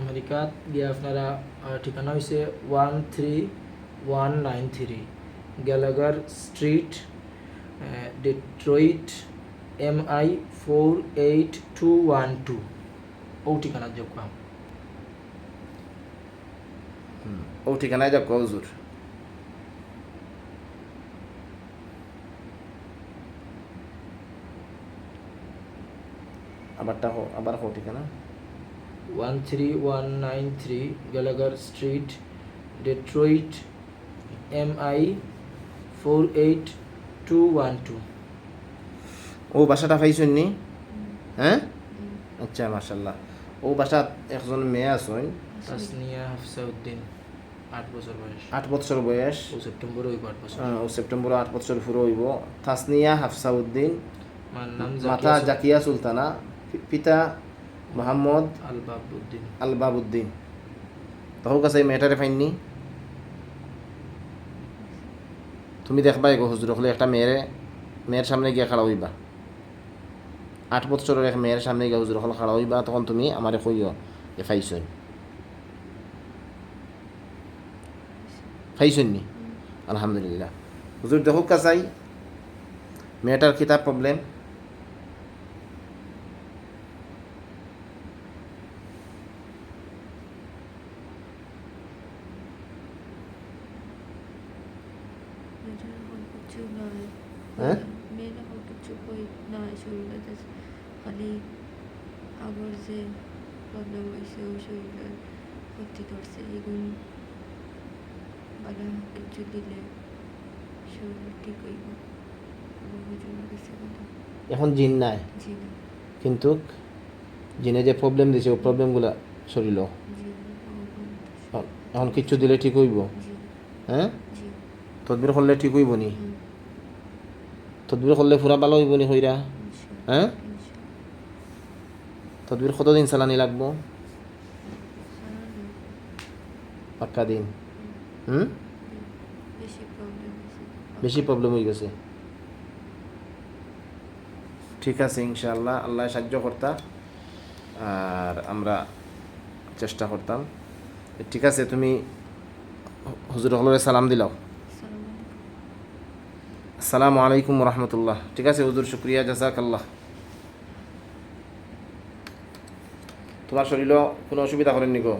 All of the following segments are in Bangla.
আমেরিকাত গিয়ে আপনারা ঠিকানা হয়েছে 13193 গ্যালাগার স্ট্রিট, ডেট্রয়েট, MI 48212 ও ঠিকানা যোগ পাম। ও ঠিকানায় যাক হুজুর। আবার হো ঠিকানা 13193 গ্যালাগার স্ট্রিট, ডেট্রয়েট, MI 48212। ও বাসাটা পাইছেন নি? হ্যাঁ, আচ্ছা মাশাল্লাহ। ও বাসাত একজন মেয়ে আছেন, তাসনিয়া হাফসা উদ্দিন, 8 বছর বয়স। 8 বছর বয়স। ও সেপ্টেম্বর হইব 8 বছর। ও সেপ্টেম্বর 8 বছর পুরো হইব। তাসনিয়া হাফসা উদ্দিন, নাম মাতা জাকিয়া সুলতানা, পিতা মোহাম্মদ আলবাবউদ্দিন। তোর কাছে মেয়েটারে পাইনি? তুমি দেখবা এগো হুজুর হলে একটা মেয়ের সামনে গিয়ে খাড়া হইবা। 8 বছরের এক মেয়ের সামনে গিয়ে হুজুর হল খাড়া হইবা, তখন তুমি আমারে কইও যে ফাইছুন নি? আলহামদুলিল্লাহ। হুজুর দেখো কাছাই মেয়েটার কিতাব প্রবলেম। হ্যাঁ, খালি আবার যে প্রবলেম হয়েছে ওই শরীরের ক্ষতি করছে, এগুলো বালা কিছু দিলে শরীর ঠিক হইব। এখন জিন নাই, জি না, কিন্তু জিনে যে প্রবলেম দিছে ও প্রবলেমগুলা শরীর জি না, এখন কিচ্ছু দিলে ঠিক হইব। জি হ্যাঁ, জি তদবির করলে ঠিক হইব নি? তদবির করলে পুরা ভালো হইব নি হইরা? হ্যাঁ, তদবির কতদিন চালানি লাগবো? পাক্কা দিন। বেশি প্রবলেম হয়ে গেছে। ঠিক আছে ইনশাআল্লাহ, আল্লাহ সাহায্য করতা আর আমরা চেষ্টা করতাম। ঠিক আছে, তুমি হুজুর হলরে সালাম দিলাও। আসসালামু আলাইকুম রহমতুল্লাহ। ঠিক আছে হুজুর, শুক্রিয়া, জাযাকাল্লাহ। তোমার শরীরও কোনো অসুবিধা করেননি গো?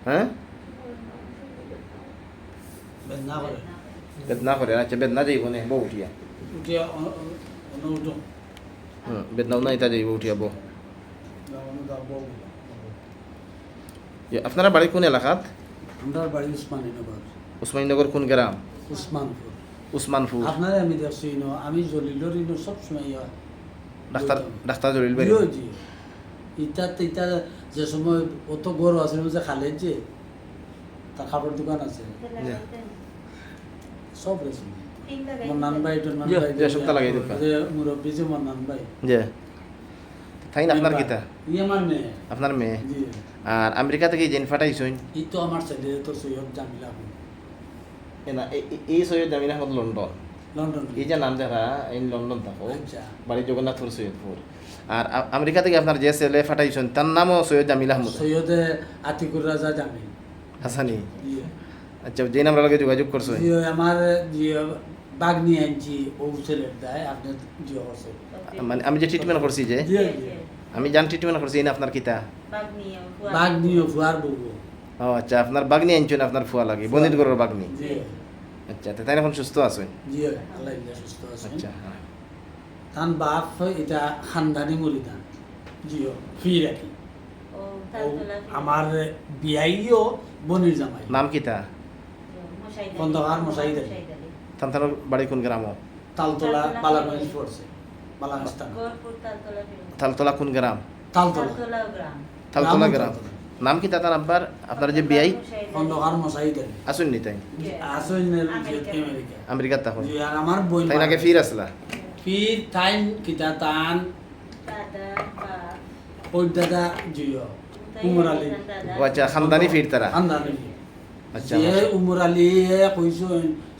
হ্যাঁ, বেদনা করে? আচ্ছা, বেদনা যাইব নে বউ উঠিয়া? বেদনাও নাই তা যাইব উঠিয়া বউ। আপনারা বাড়ি কোন এলাকাত? আমরা বাড়ি উসমানীনগর। উসমানীনগর কোন গ্রাম? উসমানপুর। উসমানপুর। আপনারা আমি দেখছি আমি জলিলর সবসময় ডাক্তার জলিল ভাই। জি, ইটা যে সময় অত গরু আছে যে খালের যে তার খাবার দোকান আছে সব রেছে মন্নান ভাই মুরব্বী যে মন্নান ভাই। তাই না আপনার কিতা? আমার মেয়ে। আপনার মেয়ে? আর আমেরিকা থেকে জেন ফাটাইছইন? এই তো আমার ছেলে তো সৈয়দ জামিলা। এই সৈয়দ জামিলা হল লন্ডন। লন্ডন। এই যে নাম দেখা এই লন্ডন থাকো, আচ্ছা। বাড়ি জগন্নাথপুর সৈয়দপুর। আর আমেরিকা থেকে আপনার যে ছেলে ফাটাইছেন তার নামও সৈয়দ জামিল আহমদ? সৈয়দ আতিকুর রাজা জামিল হাসানি। আচ্ছা, যে নাম লগে যোগাযোগ করছো? আমার বাঘ নিয়ে আনছি ও ছেলের দায় আপনি মানে আমি যে ট্রিটমেন্ট করছি, যে আমি জান ট্রিটমেন্ট করছি, না আপনার কিতা? বাঘ নিয়ে ফুয়ার বউ। ও আচ্ছা, আপনার বাগনি আনছেন, আপনার ফুয়া লাগে বনির গরুর বাগনি। আচ্ছা, তাই এখন সুস্থ আছেন? জি আল্লাহ সুস্থ আছেন। আচ্ছা, তান বাপ এটা খানদানি মুরিদান। জিও ফি রাখি আমার বিয়াইও বনির জামাই। নাম কিতা? খন্দকার মশাইদ আলী। তার বাড়ি কোন গ্রাম? তালতলা বালাগঞ্জ পড়ছে। বালাগঞ্জ তালতলা কোন গ্রাম? তালতলা গ্রাম। নাম কি তার আব্বার? আপনার যে বিয়াই? খন্দকার মশাইদ আলী। আসুন নি তাই? আসুন আমেরিকা তাহলে? আর আমার বই তাই নাকি ফির আসলা? ফির টাইম কিতা তান ওই দাদা জিও উমর আলী। ও আচ্ছা, খানদানি ফির তারা? খানদানি। আচ্ছা, যে উমর আলী কইছো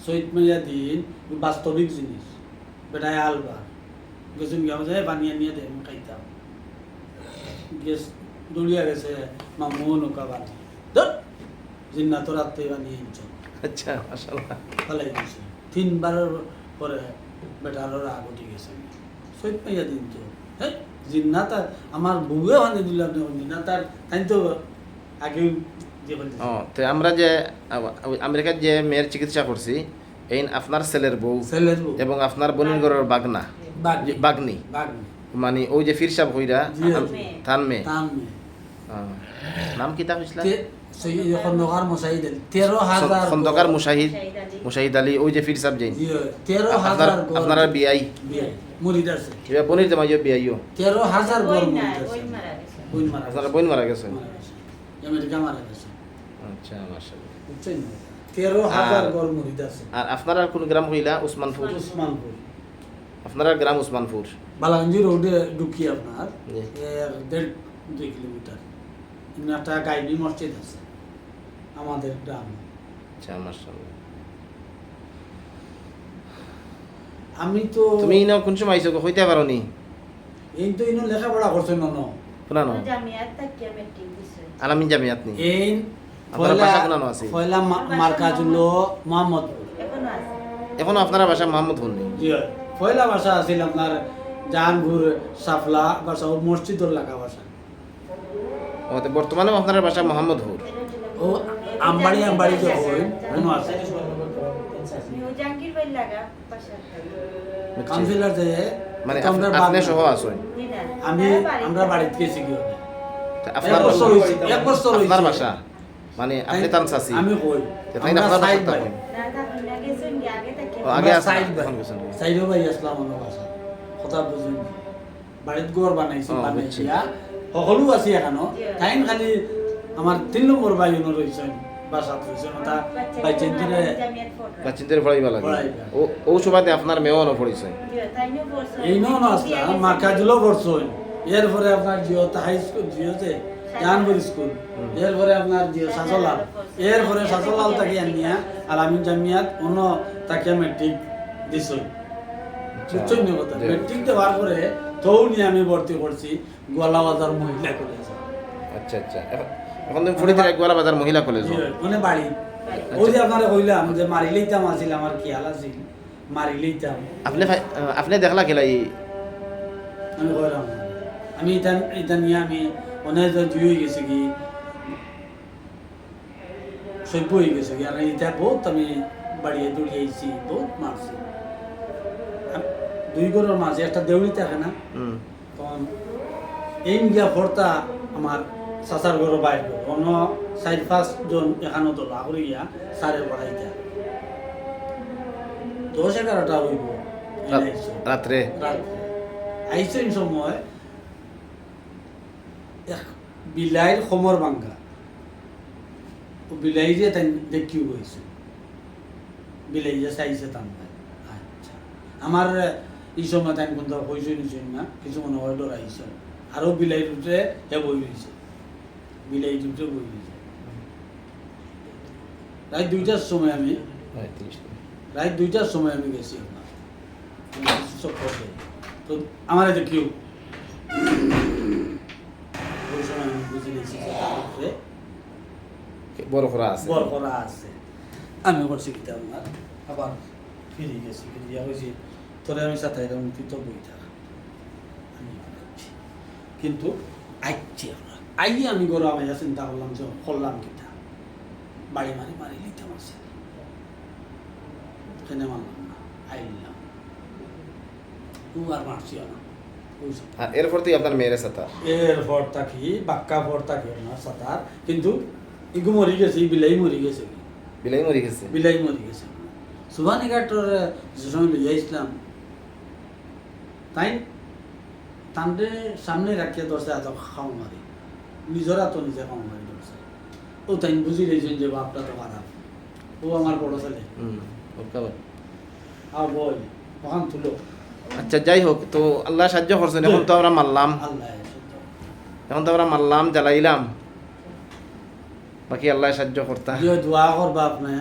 শহীদ মিয়া দিন বাস্তবিক জিনিস বেটায় আলবা গেছুন গাও যায় বানিয়ে নিয়ে দেন খাইতাম গেস দৌড়িয়া গেছে মামু নৌকা বানি ধর জিন্নাত রাত্রে বানিয়ে ইঞ্চ আচ্ছা মাশাআল্লাহ ফালাই দিছে 3বারের পরে বেটার রাগ উঠে গেছে সৈত পাইয়া দিন তো হ্যাঁ জিন্নাত আমার বউয়ে বানিয়ে দিলাম জিন্নাত আর তাই তো আগে দিয়ে বলতে ও তো আমরা যে আমেরিকার যে মেয়ের চিকিৎসা করছি এই আপনার ছেলের বউ ছেলের বউ এবং আপনার বোনের ঘরের বাগনা বাগনি বাগনি বাগনি মানে ওই যে ফির সাহেব হইরা জি, জি। থান মেয়ে তাম মেয়ে নাম কি তা হইছিল সেই খন্দকার মশাই দিল 13,000 খন্দকার মুশাহিদ আলী ওই যে ফির সাহেব যাই 13,000 আপনারা বিয়াই মুরিদ আছে এবার বনির জামাই বিয়াইও 13,000 গর মুরিদ আছে বইন মারা আপনারা বোন মারা গেছে আমেরিকা মারা গেছে আচ্ছা মাশাআল্লাহ বুঝছেন 13,000 গর মুরিদ আছে আর আপনারা কোন গ্রাম হইলা উসমানপুর উসমানপুর আপনারা গ্রাম উসমানপুর বালাঞ্জি রোডে ঢুকি আপনার জি। 1.5-2 কিলোমিটার এমনি একটা গাইবি মসজিদ আছে আমাদের গ্রাম আচ্ছা মাশাআল্লাহ আমি তো তুমি না কোন সময় আইছো হইতে পারো নি এই তো ইনো লেখাপড়া করছেন না শোনা না জামিয়াত তাকিয়া মেট্রিক দিছে আলামিন জামিয়াত নি এই আপনার ভাষা কোনানো আছে পয়লা মার্কাজ হলো মোহাম্মদপুর এখনো আছে এখনো আপনারা ভাষা মোহাম্মদপুর নেই জি হয়। পয়লা ভাষা আছিল আপনার জাহানপুর সাফলা ভাষা ও মসজিদর লাগা ভাষা ও তো বর্তমানে আপনারা ভাষা মোহাম্মদপুর ও আমবাড়ি যে হই কোনো আছে নিউ জাহাঙ্গীর বাড়ি লাগা পাশে বুঝছি। কাউন্সিলর যে মানে তো আমরা আপনি বাদ- সহ আছো আমি আমরা বাড়িতে গেছি কি হবে তা এক আপনার বছর হইছে এক বছর হইছে আপনার ভাষা মানে আপনি তান চাচি আমি কই তা তাই না আমরা আপনার ভাষা সাইড তা ভাই কই? না থাকুন না গেছেন কি আগে থেকে ও, আগে আমরা আছে সাইড ভাই এখন গেছেন। সাইড ভাই আসলাম আমার ভাষা কথা বুঝুন বাড়িতে ঘর বানাইছি ও, বানাইছিয়া সকলো আছে এখানো তাই খালি আমার 3 নম্বর ভাই উনো রইছেন বাসা রইছেন তা বাইচেন দিনে জামিয়াত ফটো বাচ্চিন্দের পড়াইবা লাগে পড়াইবা। ও সুবাদে আপনার মেয়েও ন পড়িছে তাইনো পড়ছে এই নো আসলাম মার্কাজুলো পড়ছই এরপরে আপনার জিও হাই স্কুল জিও যে জাহানপুর স্কুল এরপরে আপনার জিও শাসলাল এরপরে শাসলাল তাকে আনিয়া আর আমি জামিয়াত অন্য তাকে মেট্রিক দিছই বুঝছেন না কথা জি। মেট্রিক দেওয়ার পরে তৌ নিয়ে আমি ভর্তি করছি গোয়ালাবাজার মহিলা কলেজ আচ্ছা আচ্ছা এখন তুমি ফুড়িতে একবেলা বাজার মহিলা কলেজ মানে বাড়ি ওই যে আপনারা কইলাম যে মারিলেইতাম আছিল আমার খেয়াল আছিল মারিলেইতাম আপনি দেখলা খেলা আমি কইলাম আমি এটা নিয়ে আমি অনেক জুই হয়ে গেছে কি সভ্য হয়ে গেছে কি আর এটা বহুত আমি বাড়িয়ে দৌড়িয়েছি বহুত মারছি 2 ঘরের মাঝে একটা দেউড়ি থাকে না তখন এই গিয়া ভর্তা আমার চাচার ঘর বাইর অন্য 4-5 জন এখানে তো লাগুরি গিয়া সারে পড়াইতা 10-11টা হইব রাত্রে আইসেন সময় এক বিলাইর খমর ভাঙ্গা ও বিলাই যে তাই দেখিও হয়েছে বিলাই যে চাইছে তান আচ্ছা আমার এই সময় তাই কিন্তু হয়েছে নিশ্চয় না কিছু মনে হয় ডরাইছে আরও বিলাই দুটে হে বই রয়েছে বিলাই দুটে বই রয়েছে রাত 2টার সময় আমি রাত 2টার সময় আমি গেছি আপনার সব করতে তো আমার দেখিও ওই সময় আমি বুঝে নিয়েছি যে তার উপরে বড় করা আছে বর করা আছে আমি করছি কিতা আপনার আবার ফিরে গেছি ফিরিয়া হয়েছি তোরে আমি সাথে তুই তো বই থাক আমি আইছি। কিন্তু আইছি আপনার আইয়ে আমি গরু আমি চিন্তা করলাম যে করলাম কিতা বাড়ি মারি লিতাম আছে কেন মারলাম না আইলাম ও আর মারছিও না বুঝছো? আর এরপর তুই আপনার মেয়ের সাথে এরপর থাকি বাক্কা পর থাকি আপনার সাঁতার কিন্তু ইগু মরি গেছে বিলাই মরি গেছে বিলাই মরি গেছে বিলাই মরি গেছে সুবানিঘাটর যে সময় লইয়া ইসলাম তাই তান্ডে সামনে রাখিয়া ধরছে এত খাও মারি নিজের এত নিজে খাও মারি ধরছে ও তাই বুঝি দিয়েছেন যে বাপটা তো খারাপ ও আমার বড় ছেলে আর বই ওখান তুলো আচ্ছা যাই হোক তো আল্লাহ সাহায্য করছেন এখন তো আমরা মারলাম আল্লাহ এখন তো আমরা মারলাম জ্বালাইলাম বাকি আল্লাহ সাহায্য করতা দোয়া করবা আপনার